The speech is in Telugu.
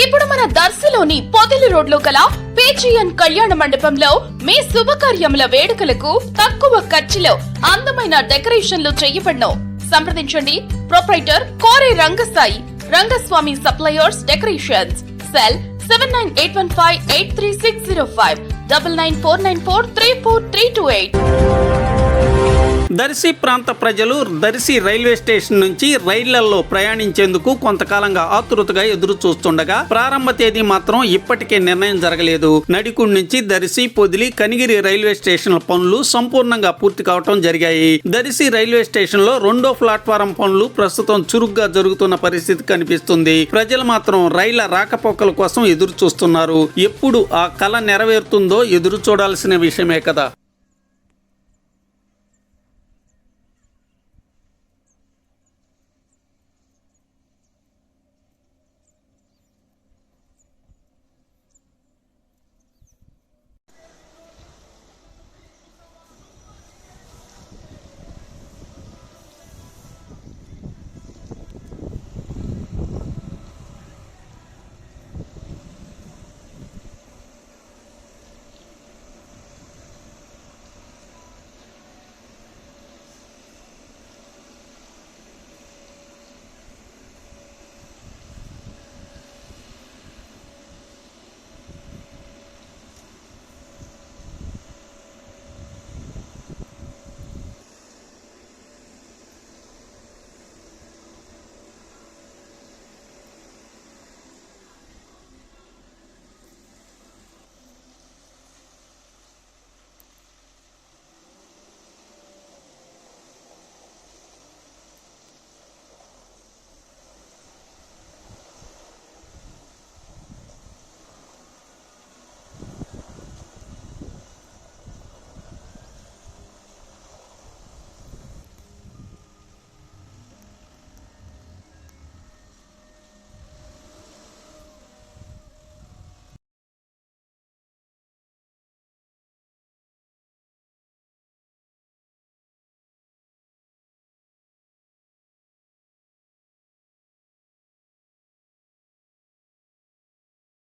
ఇప్పుడు మన దర్శిలోని పొదిలి రోడ్లో గల పేచియన్ కళ్యాణ మండపంలో మీ శుభకార్యముల వేడుకలకు తక్కువ ఖర్చులో అందమైన డెకరేషన్లు చేయబడను. సంప్రదించండి proprietor Kore Rangasai Rangaswamy suppliers decorations. Cell 7981583605 9949434328. Darshi ప్రాంత ప్రజలు దర్శి రైల్వే స్టేషన్ నుంచి రైళ్లలో ప్రయాణించేందుకు కొంతకాలంగా ఆతృతగా ఎదురు చూస్తుండగా ప్రారంభ తేదీ మాత్రం ఇప్పటికే నిర్ణయం జరగలేదు. నడికుడి నుంచి దర్శి, పొదిలి, కనిగిరి రైల్వే స్టేషన్ల పనులు సంపూర్ణంగా పూర్తి కావటం జరిగాయి. దర్శి రైల్వే స్టేషన్ లో 2వ ప్లాట్ఫారం పనులు ప్రస్తుతం చురుగ్గా జరుగుతున్న పరిస్థితి కనిపిస్తుంది. ప్రజలు మాత్రం రైళ్ల రాకపోకల కోసం ఎదురు చూస్తున్నారు. ఎప్పుడు ఆ కల నెరవేరుతుందో ఎదురు చూడాల్సిన విషయమే కదా.